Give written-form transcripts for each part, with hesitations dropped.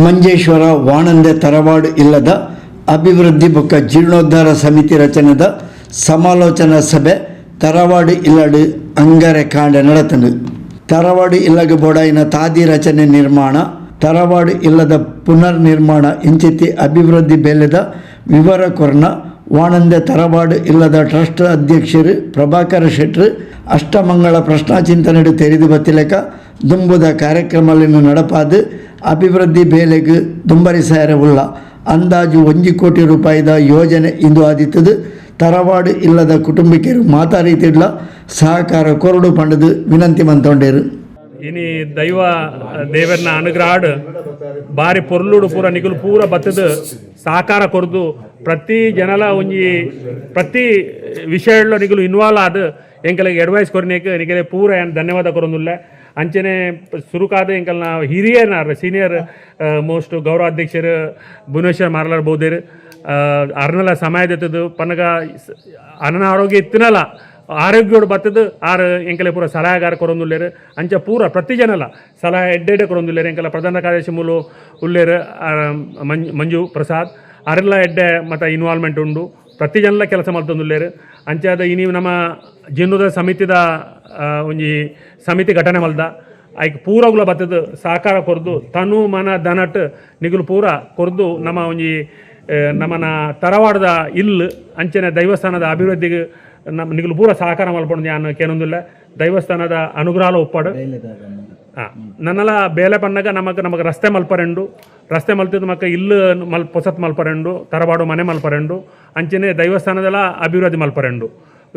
ಮಂಜೇಶ್ವರ ವಾಣಂದೆ ತರವಾಡು ಇಲ್ಲದ ಅಭಿವೃದ್ಧಿ ಬೊಕ್ಕ ಜೀರ್ಣೋದ್ಧಾರ ಸಮಿತಿ ರಚನೆದ ಸಮಾಲೋಚನಾ ಸಭೆ ತರವಾಡು ಇಲ್ಲಡು ಅಂಗರೆ ಕಾಂಡ ನಡತನು. ತರವಾಡು ಇಲ್ಲಗ ಬೋಡಾಯಿನ ತಾದಿ ರಚನೆ ನಿರ್ಮಾಣ, ತರವಾಡು ಇಲ್ಲದ ಪುನರ್ ನಿರ್ಮಾಣ ಇಂಚಿತಿ ಅಭಿವೃದ್ಧಿ ಬೇಲೆದ ವಿವರ ಕೊರ್ನ ವಾಣಂದೆ ತರವಾಡು ಇಲ್ಲದ ಟ್ರಸ್ಟ್ ಅಧ್ಯಕ್ಷರು ಪ್ರಭಾಕರ ಶೆಟ್ರು ಅಷ್ಟಮಂಗಳ ಪ್ರಶ್ನಾಚಿಂತನೆಡು ತೆರೆದು ಬತ್ತಿಲೆಕ ದುಂಬುದ ಕಾರ್ಯಕ್ರಮಗಳನ್ನು ನಡಪಾದು ಅಭಿವೃದ್ಧಿ ಬೇಲೆಗೆ ದುಂಬರಿಸಾರ ಉಳ್ಳ ಅಂದಾಜು 1 ಕೋಟಿ ರೂಪಾಯಿದ ಯೋಜನೆ ಇಂದು ಆದಿತ್ತದು. ತರವಾಡು ಇಲ್ಲದ ಕುಟುಂಬಿಕರು ಮಾತಾರೀತಿಡ್ಲ ಸಹಕಾರ ಕೊರಡು ಪಂಡದು ವಿನಂತಿ ಮಂತೊಂಡೇರು. ಇನಿ ದೈವ ದೇವರನ ಅನುಗ್ರಹ ಬಾರಿ ಪೊರ್ಲುಡು ಪೂರ ನಿಗುಲು ಪೂರ ಬತ್ತದ ಸಹಕಾರ ಕೊರದು ಪ್ರತಿ ಜನಲ ಒಂಜಿ ಪ್ರತಿ ವಿಷಯಗಳು ನಿಗುಲು ಇನ್ವಾಲ್ವ್ ಆದ ಎಂಕಲಿಗೆ ಅಡ್ವೈಸ್ ಕೊರನೇಕ ನಿಗಲೆ ಪೂರ ಏನು ಧನ್ಯವಾದ ಕೊರೊಂದುಲ್ಲ. ಅಂಚನೆ ಸುರುಕಾದ ಎಂಕಲ್ನ ಹಿರಿಯರ್ನಾರ ಸೀನಿಯರ್ ಮೋಸ್ಟ್ ಗೌರವಾಧ್ಯಕ್ಷರು ಭುವನೇಶ್ವರ್ ಮಾರ್ಲಾರ್ ಬೋದೇರು ಅರ್ನಲ ಸಮಯದತ್ತದು ಪನಗ ಅನ್ನ ಆರೋಗ್ಯ ಇತ್ತಿನಲ್ಲ ಆರೋಗ್ಯೋಡು ಬತ್ತದು ಆರು ಎಂಕಲೆ ಪೂರ ಸಲಹೆಗಾರ ಕೊರೊಂದುಲ್ಲೇರು ಅಂಚ ಪೂರ ಪ್ರತಿ ಜನಲ ಸಲಹೆ ಎಡ್ಡೆಡೆ ಕೊರೊಂದುಲ್ಲೇರು. ಎಂಕಲ ಪ್ರಧಾನ ಕಾರ್ಯದರ್ಶಿ ಮೂಲು ಉಲ್ಲೇರು ಮಂಜು ಪ್ರಸಾದ್ ಅರೆಲ್ಲ ಎಡ್ಡೆ ಮತ್ತು ಇನ್ವಾಲ್ವ್ಮೆಂಟ್ ಉಂಡು ಪ್ರತಿ ಜನಲ ಕೆಲಸ ಮಲ್ತೊಂದುಲ್ಲೇರು. ಅಂಚಾದ ಇನಿ ನಮ್ಮ ಜೀರ್ಣೋದ್ಧಾರ ಸಮಿತಿದ ಒಂಜಿ ಸಮಿತಿ ಘಟನೆ ಮಲ್ದ ಐಕ್ ಪೂರಗುಲ ಬತ್ತದು ಸಹಕಾರ ಕೊರ್ದು ತನು ಮನ ದನಟ್ ನಿಗುಲು ಪೂರ ಕೊರ್ದು ನಮ್ಮ ಒಂಜಿ ನಮ್ಮನ ತರವಾಡದ ಇಲ್ಲು ಅಂಚನೆ ದೈವಸ್ಥಾನದ ಅಭಿವೃದ್ಧಿಗೆ ನಮ್ಮ ನಿಗುಲು ಪೂರ ಸಹಕಾರ ಮಲ್ಪೊಂಡು ನಾನು ಕೇನೊಂದಿಲ್ಲ. ದೈವಸ್ಥಾನದ ಅನುಗ್ರಹ ಒಪ್ಪಾಡು ನನ್ನಲ್ಲ ಬೇಲೆ ಪನ್ನಗ ನಮಗೆ ರಸ್ತೆ ಮಲ್ಪರೆಂಡು ರಸ್ತೆ ಮಲ್ತಿದ್ದು ಮಕ್ಕ ಇಲ್ಲು ಪೊಸತ್ ಮಲ್ಪರೆಂಡು ತರವಾಡು ಮನೆ ಮಲ್ಪರೆಂಡು ಅಂಚನೆ ದೈವಸ್ಥಾನದೆಲ್ಲ ಅಭಿವೃದ್ಧಿ ಮಲ್ಪರೆಂಡು.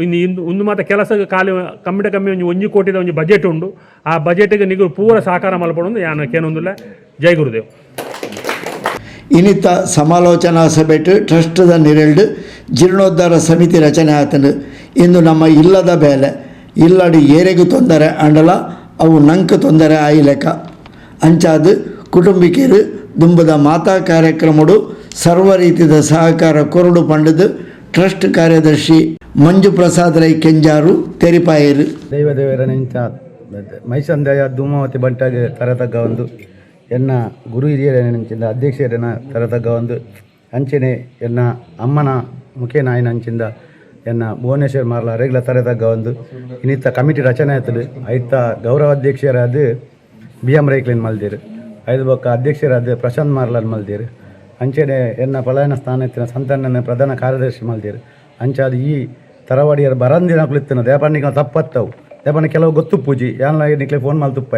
ಇನ್ನು ಒಂದು ಮಾತ್ರ ಕೆಲಸ ಖಾಲಿ ಕಮ್ಮಿ ಒಂಜಿ 1 ಕೋಟಿದ ಒಂಜಿ ಬಜೆಟ್ ಉಂಡು. ಆ ಬಜೆಟ್ಗೆ ನಿಗುಲು ಪೂರ ಸಹಕಾರ ಮಲ್ಪೊಂಡು ನಾನು ಕೇನೊಂದಿಲ್ಲ. ಜೈ ಗುರುದೇವ್. ಇನ್ನಿತ ಸಮಾಲೋಚನಾ ಸಭೆಟ್ ಟ್ರಸ್ಟ್ದ ನಿರೆಲ್ಡು ಜೀರ್ಣೋದ್ಧಾರ ಸಮಿತಿ ರಚನೆ ಆತನು. ಇಂದು ನಮ್ಮ ಇಲ್ಲದ ಬೇಲೆ ಇಲ್ಲಡಿ ಏರೆಗೂ ತೊಂದರೆ ಅಂಡಲ ಅವು ನಂಕು ತೊಂದರೆ ಆಯಿಲೆಕ್ಕ ಅಂಚಾದು ಕುಟುಂಬಿಕರು ದುಂಬದ ಮಾತಾ ಕಾರ್ಯಕ್ರಮಡು ಸರ್ವ ರೀತಿಯ ಸಹಕಾರ ಕೊರಡು ಪಂಡದು ಟ್ರಸ್ಟ್ ಕಾರ್ಯದರ್ಶಿ ಮಂಜು ಪ್ರಸಾದ್ ರೈ ಕೆಂಜಾರು ತೆರಿಪಾಯರು. ದೈವದೇವರ ನೆಂಚ ಮೈಸಂದಯ ಧೂಮಾವತಿ ಬಂಟಾಗೆ ತರತಗ್ಗ ಒಂದು ಎನ್ನ ಗುರು ಹಿರಿಯರ ನೆಂಚಿಂದ ಅಧ್ಯಕ್ಷರನ ತರತಗ್ಗ ಒಂದು ಅಂಚನೆ ಎನ್ನ ಅಮ್ಮನ ಮುಖೇನ ಆಯ್ನ ಅಂಚಿಂದ ಎನ್ನ ಭುವನೇಶ್ವರ್ ಮಾರ್ಲ ರೆಗ್ಲ ತರತಗ್ಗ ಒಂದು ಇನ್ನಿತ್ತ ಕಮಿಟಿ ರಚನೆ ಆಯ್ತದೆ. ಐತ ಗೌರವಾಧ್ಯಕ್ಷರಾದ BM ರೈಕ್ಲಿನ್ ಮಲ್ದೇರು, ಐದು ಬೊಕ್ಕ ಅಧ್ಯಕ್ಷರಾದ ಪ್ರಶಾಂತ್ ಮಾರ್ಲನ್ ಮಲ್ದೇರು, ಅಂಚನೆ ಎನ್ನ ಪಲಾಯನ ಸ್ಥಾನತ್ತಿನ ಸಂತಾನನ ಪ್ರಧಾನ ಕಾರ್ಯದರ್ಶಿ ಮಲ್ದೇರು. ಅಂಚಾದ ಈ ತರವಾಡಿಯರು ಬರಂದಿನಕ್ಲಿತ್ತಿನ ದೇಪಾನಿಗೆ ತಪ್ಪತ್ತವು ದೇಪಾನ ಕೆಲವು ಗೊತ್ತು ಪೂಜಿ ಯಾನ ನಿಕ್ಲೆ ಫೋನ್ ಮಲ್ತುಪ್ಪ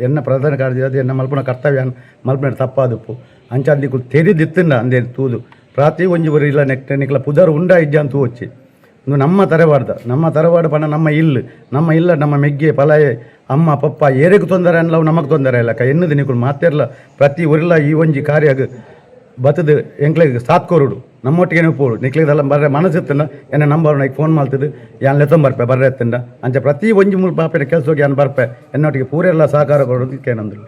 ಎನ್ನ ಪ್ರಧಾನ ಕಾರ್ಯದರ್ಶಿ ಎನ್ನ ಮಲ್ಪುನ ಕರ್ತವ್ಯ ಮಲ್ಪನ ತಪ್ಪಾದುಪ್ಪು ಅಂಚಾದ ನಿಕ್ಲು ತೆರಿದಿತ್ತಿಂದ ಅಂದೇ ತೂದು ಪ್ರಾತಿ ಒಂಜಿ ಬರೀ ಇಲ್ಲ ನೆಕ್ಟ್ ನಿಕ್ಲ ಪುದರ್ ಉಂಡ ಇಜ್ಜ ಅಂತೂ వచ్చి ನಮ್ಮ ತರವಾಡ ಪಣ ನಮ್ಮ ಇಲ್ಲ ನಮ್ಮ ಮೆಗ್ಗೆ ಪಲಾಯೆ ಅಮ್ಮ ಪಪ್ಪ ಏರೆಗೂ ತೊಂದರೆ ಅನ್ನಲವು ನಮಗೆ ತೊಂದರೆ ಇಲ್ಲ ಎನ್ನದು ನಿಕ್ಲು ಮಾತೆರ್ಲ ಪ್ರತಿ ಊರಿಲ್ಲ ಈ ಒಂಜಿ ಕಾರ್ಯಗ ಬತ್ತದು ಎಂಕ್ಲೆಗೆ ಸಾತ್ ಕೊರುಡು ನಮ್ಮೊಟ್ಟಿಗೆ ಉಪ್ಪೋಡು ನಿಕ್ಲಿದೆಲ್ಲ ಬರ್ರೆ ಮನಸ್ಸಿತ್ತಂಡ ಎನ್ನ ನಂಬರ್ ನೈಗೆ ಫೋನ್ ಮಾಡ್ತಿದ್ದು ಯಾನ್ ಲೆತ್ತೊಂದು ಬರ್ಪೆ ಬರ್ರೆ ಎತ್ತಂಡ ಅಂಚೆ ಪ್ರತಿ ಒಂಜಿ ಮೂರು ಪಾಪಿನ ಕೆಲಸ ಹೋಗಿ ಯಾನ್ ಬರ್ಪೆ ಎನ್ನೊಟ್ಟಿಗೆ ಪೂರೆಲ್ಲ ಸಹಕಾರ ಕೊಡೋದಕ್ಕೆ ಏನಂದಿಲ್ಲ.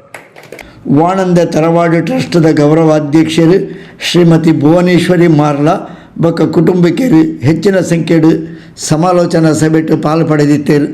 ವಾಣಂದೆ ತರವಾಡು ಟ್ರಸ್ಟ್ದ ಗೌರವಾಧ್ಯಕ್ಷರು ಶ್ರೀಮತಿ ಭುವನೇಶ್ವರಿ ಮಾರ್ಲ ಬೊಕ್ಕ ಕುಟುಂಬಿಕರು ಹೆಚ್ಚಿನ ಸಂಖ್ಯೆಡು ಸಮಾಲೋಚನಾ ಸಭೆಟ್ಟು ಪಾಲು ಪಡೆದಿತ್ತೇರು.